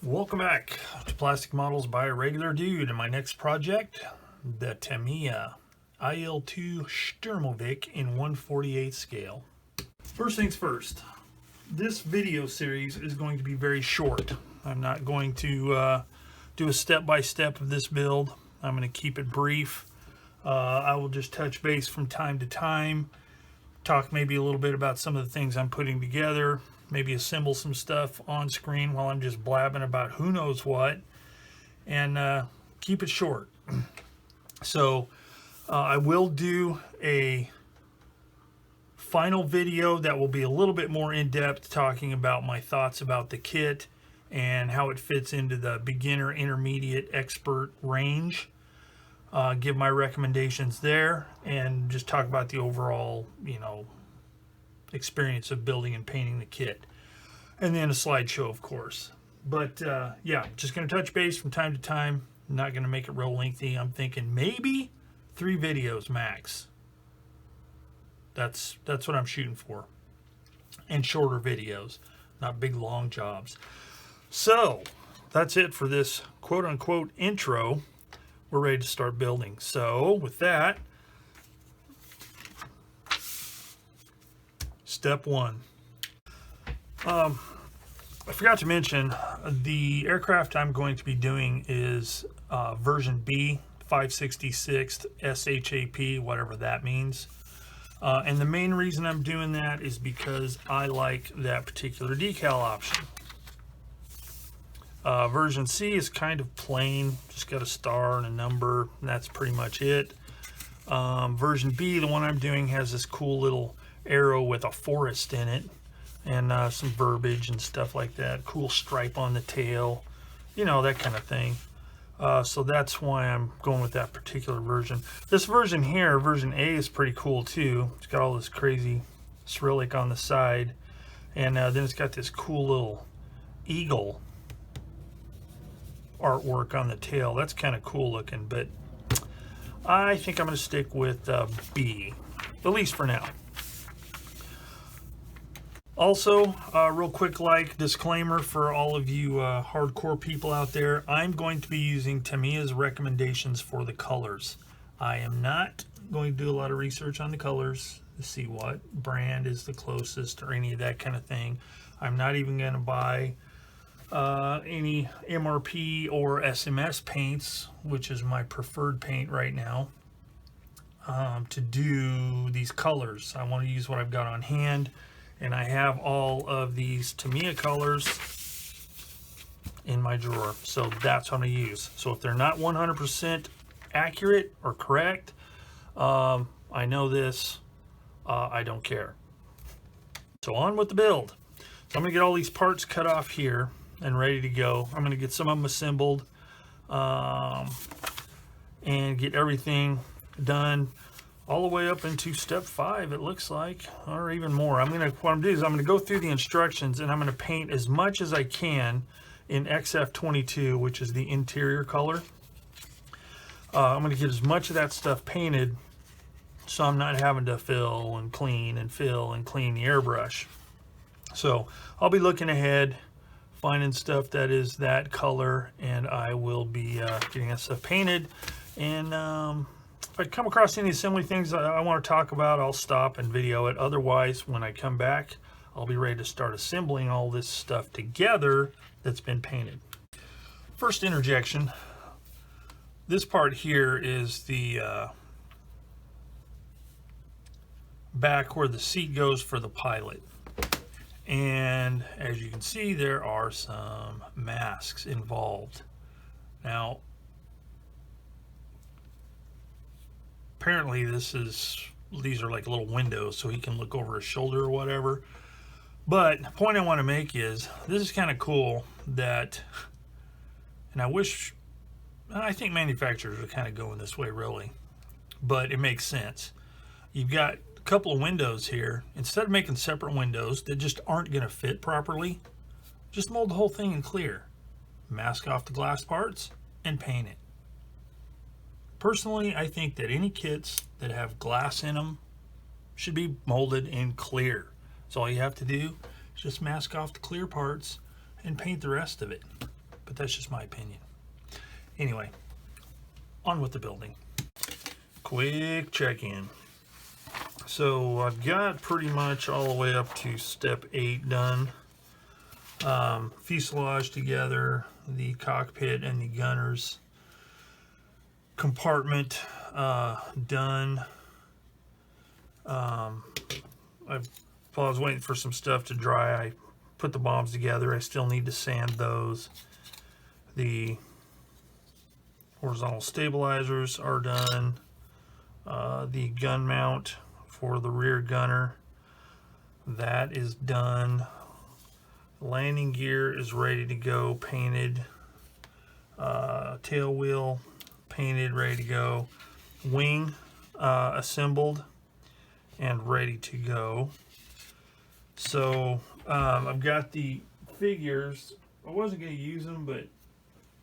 Welcome back to Plastic Models by a Regular Dude. And my next project, the Tamiya IL2 Sturmovik in 1/48 scale. First things first, this video series is going to be very short. I'm not going to do a step-by-step of this build. I'm going to keep it brief. I will just touch base from time to time, talk maybe a little bit about some of the things I'm putting together, maybe assemble some stuff on screen while I'm just blabbing about who knows what, and keep it short. So I will do a final video that will be a little bit more in-depth, talking about my thoughts about the kit and how it fits into the beginner, intermediate, expert range. Give my recommendations there and just talk about the overall, experience of building and painting the kit, and then a slideshow, of course. But yeah, just going to touch base from time to time. I'm not going to make it real lengthy. I'm thinking maybe 3 videos max. That's what I'm shooting for, and shorter videos, not big long jobs. So that's it for this quote-unquote intro. We're ready to start building. So with that, step 1. I forgot to mention, the aircraft I'm going to be doing is version B, 566th SHAP, whatever that means. And the main reason I'm doing that is because I like that particular decal option. Version C is kind of plain, just got a star and a number, and that's pretty much it. Version B, the one I'm doing, has this cool little arrow with a forest in it, and some verbiage and stuff like that. Cool stripe on the tail, that kind of thing. So that's why I'm going with that particular version. This version here, version A, is pretty cool too. It's got all this crazy Cyrillic on the side, and then it's got this cool little eagle artwork on the tail. That's kind of cool looking, but I think I'm going to stick with B, at least for now. Also, real quick disclaimer for all of you hardcore people out there, I'm going to be using Tamiya's recommendations for the colors. I am not going to do a lot of research on the colors to see what brand is the closest or any of that kind of thing. I'm not even going to buy any MRP or SMS paints, which is my preferred paint right now, to do these colors. I want to use what I've got on hand, and I have all of these Tamiya colors in my drawer, so that's what I'm going to use. So if they're not 100% accurate or correct, I know this, I don't care. So on with the build. So I'm going to get all these parts cut off here and ready to go. I'm going to get some of them assembled and get everything done all the way up into step 5, it looks like, or even more. What I'm going to do is I'm going to go through the instructions, and I'm going to paint as much as I can in XF22, which is the interior color. I'm going to get as much of that stuff painted so I'm not having to fill and clean and fill and clean the airbrush. So I'll be looking ahead, finding stuff that is that color, and I will be getting that stuff painted. And if I come across any assembly things I want to talk about, I'll stop and video it. Otherwise, when I come back, I'll be ready to start assembling all this stuff together that's been painted. First interjection, this part here is the back where the seat goes for the pilot. And as you can see, there are some masks involved. Now, apparently these are like little windows so he can look over his shoulder or whatever. But the point I want to make is, this is kind of cool that, and I think manufacturers are kind of going this way really, but it makes sense. You've got couple of windows here. Instead of making separate windows that just aren't going to fit properly, just mold the whole thing in clear, mask off the glass parts, and paint it. Personally, I think that any kits that have glass in them should be molded in clear. So all you have to do is just mask off the clear parts and paint the rest of it. but that's just my opinion. Anyway, on with the building. Quick check-in. So I've got pretty much all the way up to step 8 done. Fuselage together, the cockpit and the gunner's compartment done. While I was waiting for some stuff to dry, I put the bombs together. I still need to sand those. The horizontal stabilizers are done. The gun mount for the rear gunner, that is done. Landing gear is ready to go, painted. Tail wheel painted, ready to go. Wing assembled and ready to go. So I've got the figures. I wasn't going to use them, but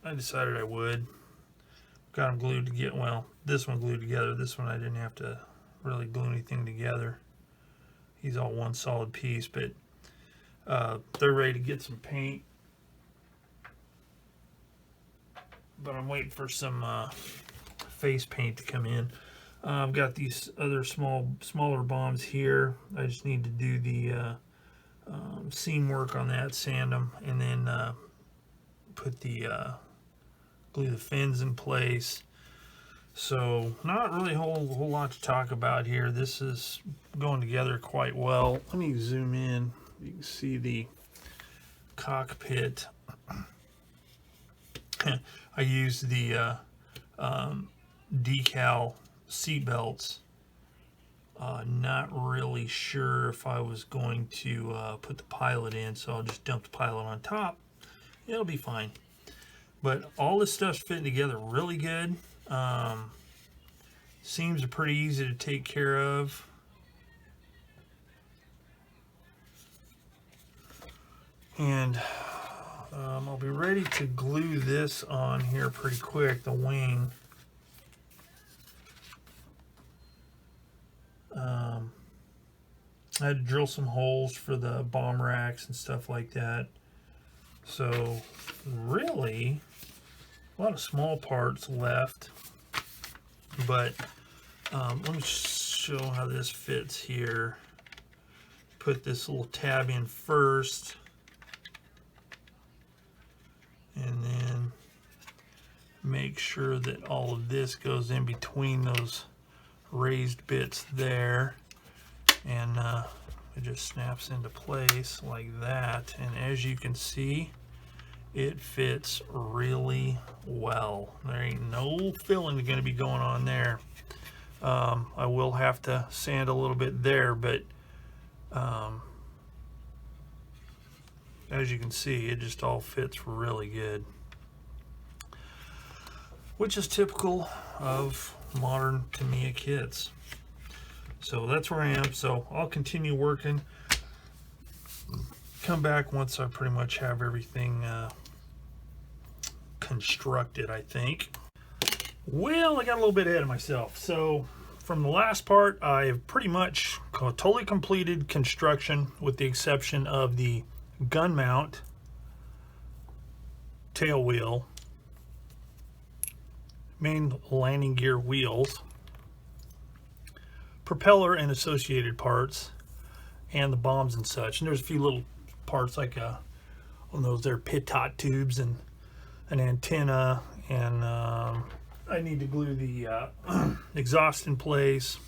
I decided I would. Got them glued together. Well, this one glued together. This one I didn't have to really glue anything together. He's all one solid piece, but they're ready to get some paint. But I'm waiting for some face paint to come in. I've got these other smaller bombs here. I just need to do the seam work on that, sand them, and then put the glue the fins in place. So not really a whole lot to talk about here. This is going together quite well. Let me zoom in. You can see the cockpit. I used the decal seat belts. Not really sure if I was going to put the pilot in, so I'll just dump the pilot on top. It'll be fine. But all this stuff's fitting together really good. Seams are pretty easy to take care of. And I'll be ready to glue this on here pretty quick, the wing. I had to drill some holes for the bomb racks and stuff like that. So really, a lot of small parts left. But let me show how this fits here. Put this little tab in first. And then make sure that all of this goes in between those raised bits there. And it just snaps into place like that. And as you can see, it fits really well. There ain't no filling going to be going on there. I will have to sand a little bit there, but as you can see, it just all fits really good, which is typical of modern Tamiya kits. So that's where I am. So I'll continue working, come back once I pretty much have everything constructed, I think. Well, I got a little bit ahead of myself. So from the last part, I've pretty much totally completed construction with the exception of the gun mount, tail wheel, main landing gear wheels, propeller and associated parts, and the bombs and such. And there's a few little parts like on those there pitot tubes and an antenna, and I need to glue the exhaust in place,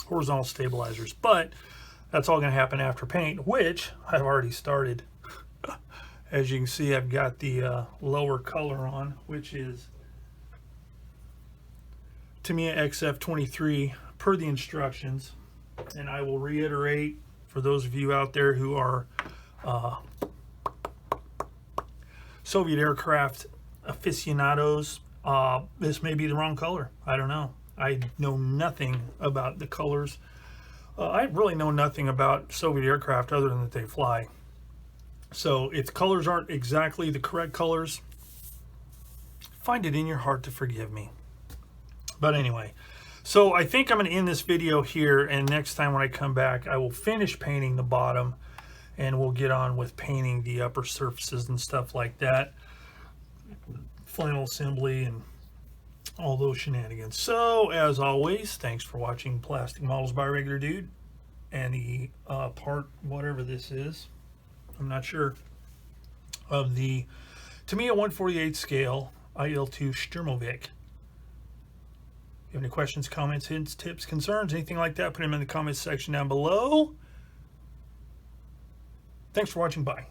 horizontal stabilizers, but that's all going to happen after paint, which I've already started. As you can see, I've got the lower color on, which is Tamiya XF23 per the instructions. And I will reiterate for those of you out there who are Soviet aircraft aficionados, this may be the wrong color. I don't know. I know nothing about the colors. I really know nothing about Soviet aircraft other than that they fly. So if the colors aren't exactly the correct colors, find it in your heart to forgive me. But anyway, so I think I'm going to end this video here, and next time when I come back, I will finish painting the bottom, and we'll get on with painting the upper surfaces and stuff like that, final assembly and all those shenanigans. So as always, thanks for watching Plastic Models by Regular Dude and the part, whatever this is, I'm not sure, of the Tamiya 1/48 scale IL2 Sturmovik. If you have any questions, comments, hints, tips, concerns, anything like that, put them in the comments section down below. Thanks for watching. Bye.